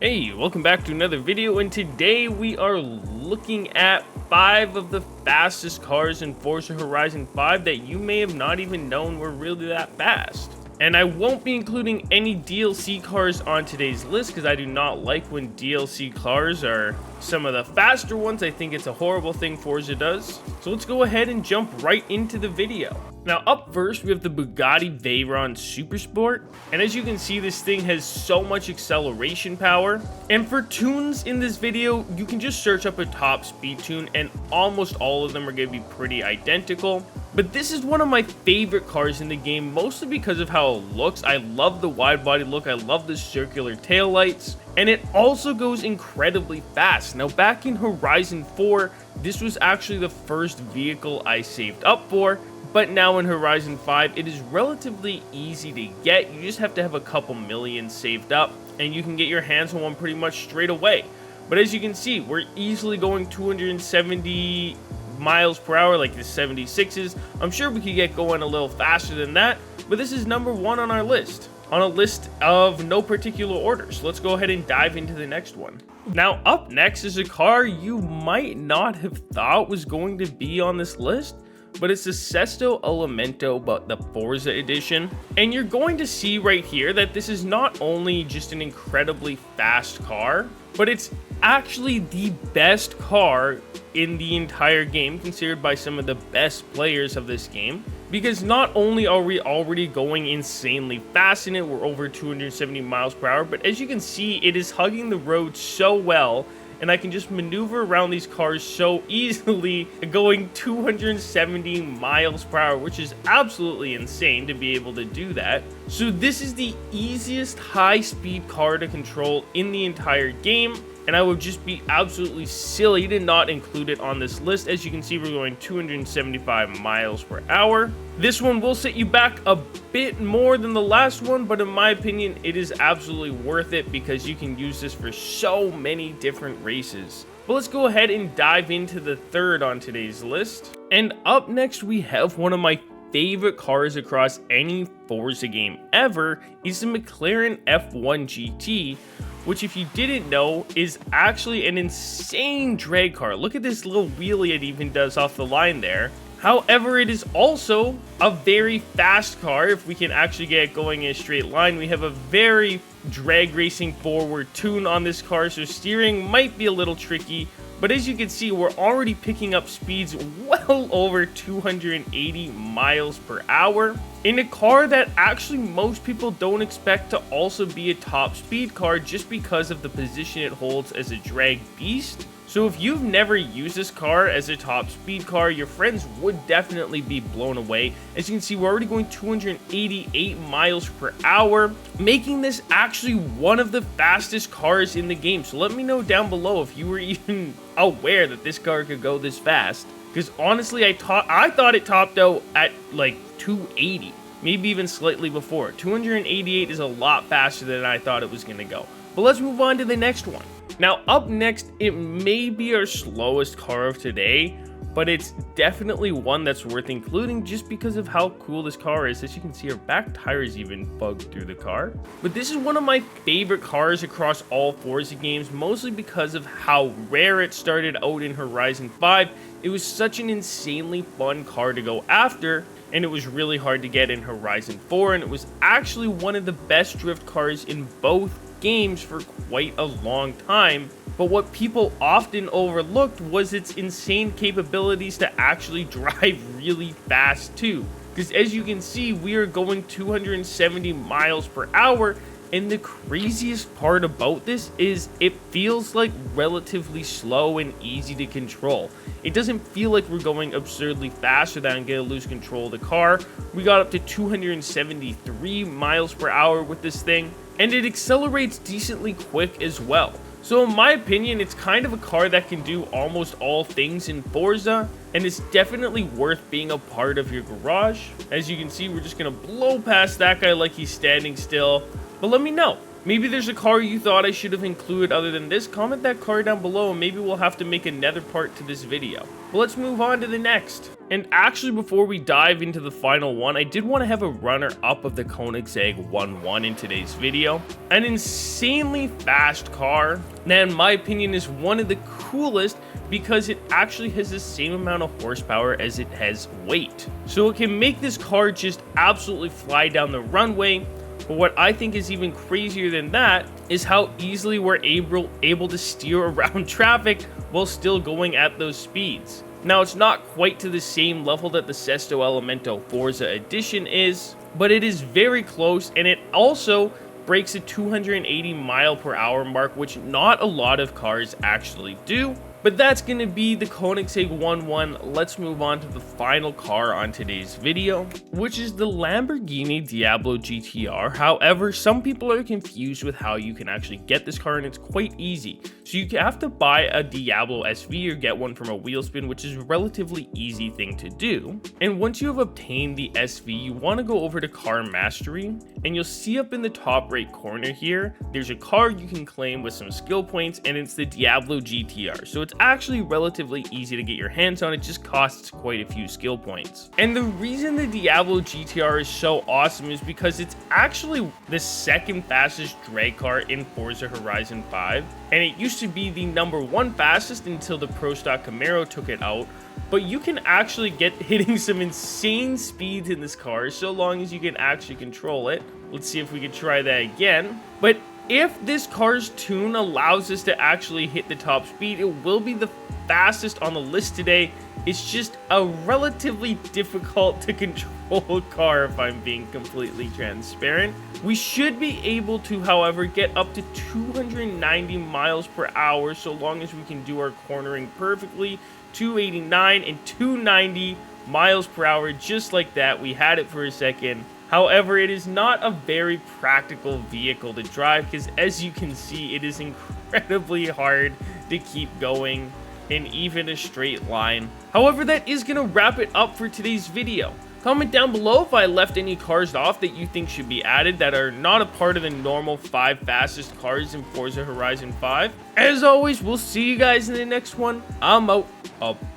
Hey, welcome back to another video, and today we are looking at 5 of the fastest cars in Forza Horizon 5 that you may have not even known were really that fast. And I won't be including any DLC cars on today's list because I do not like when DLC cars are some of the faster ones. I think it's a horrible thing Forza does. So let's go ahead and jump right into the video. Now up first we have the Bugatti Veyron Supersport, and as you can see this thing has so much acceleration power. And for tunes in this video you can just search up a top speed tune and almost all of them are going to be pretty identical. But this is one of my favorite cars in the game, mostly because of how it looks. I love the wide body look, I love the circular taillights, and it also goes incredibly fast. Now back in Horizon 4, this was actually the first vehicle I saved up for, but now in Horizon 5, it is relatively easy to get. You just have to have a couple million saved up, and you can get your hands on one pretty much straight away. But as you can see, we're easily going 270 miles per hour like the 76s. I'm sure we could get going a little faster than that, but this is number 1 on our list, on a list of no particular order. So let's go ahead and dive into the next one. Now up next is a car you might not have thought was going to be on this list, but it's the Sesto Elemento, but the Forza edition. And you're going to see right here that this is not only just an incredibly fast car, but it's actually the best car in the entire game, considered by some of the best players of this game. Because not only are we already going insanely fast in it, we're over 270 miles per hour, but as you can see, it is hugging the road so well, and I can just maneuver around these cars so easily, going 270 miles per hour, which is absolutely insane to be able to do that. So this is the easiest high-speed car to control in the entire game, and I would just be absolutely silly to not include it on this list. As you can see, we're going 275 miles per hour. This one will set you back a bit more than the last one, but in my opinion, it is absolutely worth it because you can use this for so many different races. But let's go ahead and dive into the third on today's list. And up next, we have one of my favorite cars across any Forza game ever, is the McLaren F1 GT, which if you didn't know is actually an insane drag car. Look at this little wheelie it even does off the line there. However, it is also a very fast car if we can actually get it going in a straight line. We have a very drag racing forward tune on this car, so steering might be a little tricky. But as you can see, we're already picking up speeds well over 280 miles per hour in a car that actually most people don't expect to also be a top speed car just because of the position it holds as a drag beast. So if you've never used this car as a top speed car, your friends would definitely be blown away. As you can see, we're already going 288 miles per hour, making this actually one of the fastest cars in the game. So let me know down below if you were even aware that this car could go this fast. Because honestly, I thought it topped out at like 280, maybe even slightly before. 288 is a lot faster than I thought it was going to go. But let's move on to the next one. Now up next, it may be our slowest car of today, but it's definitely one that's worth including just because of how cool this car is. As you can see, our back tire is even bugged through the car. But this is one of my favorite cars across all Forza games, mostly because of how rare it started out in Horizon 5. It was such an insanely fun car to go after, and it was really hard to get in Horizon 4, and it was actually one of the best drift cars in both games for quite a long time. But what people often overlooked was its insane capabilities to actually drive really fast too. Because as you can see, we are going 270 miles per hour, and the craziest part about this is it feels like relatively slow and easy to control. It doesn't feel like we're going absurdly fast or that I'm gonna lose control of the car. We got up to 273 miles per hour with this thing, and it accelerates decently quick as well. So in my opinion, it's kind of a car that can do almost all things in Forza, and it's definitely worth being a part of your garage. As you can see, we're just gonna blow past that guy like he's standing still. But let me know, Maybe there's a car you thought I should have included other than this. Comment that car down below and maybe we'll have to make another part to this video. But let's move on to the next. And actually, before we dive into the final one, I did want to have a runner-up of the Koenigsegg 1-1 in today's video. An insanely fast car that, in my opinion, is one of the coolest because it actually has the same amount of horsepower as it has weight. So it can make this car just absolutely fly down the runway. But what I think is even crazier than that is how easily we're able to steer around traffic while still going at those speeds. Now, it's not quite to the same level that the Sesto Elemento Forza Edition is, but it is very close, and it also breaks a 280 mile per hour mark, which not a lot of cars actually do. But that's going to be the Koenigsegg 1-1. Let's move on to the final car on today's video, which is the Lamborghini Diablo GTR. However, some people are confused with how you can actually get this car, and it's quite easy. So you have to buy a Diablo SV or get one from a wheel spin, which is a relatively easy thing to do. And once you have obtained the SV, you want to go over to Car Mastery, and you'll see up in the top right corner here, there's a car you can claim with some skill points, and it's the Diablo GTR. So it's actually relatively easy to get your hands on. It just costs quite a few skill points. And the reason the Diablo GTR is so awesome is because it's actually the second fastest drag car in Forza Horizon 5, and it used to be the #1 fastest until the Pro Stock Camaro took it out. But you can actually get hitting some insane speeds in this car so long as you can actually control it. Let's see if we can try that again. But if this car's tune allows us to actually hit the top speed, it will be the fastest on the list today. It's just a relatively difficult to control car, if I'm being completely transparent. We should be able to, however, get up to 290 miles per hour so long as we can do our cornering perfectly. 289 and 290 miles per hour, just like that. We had it for a second. However, it is not a very practical vehicle to drive because, as you can see, it is incredibly hard to keep going in even a straight line. However, that is going to wrap it up for today's video. Comment down below if I left any cars off that you think should be added that are not a part of the normal 5 fastest cars in Forza Horizon 5. As always, we'll see you guys in the next one. I'm out.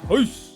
Peace.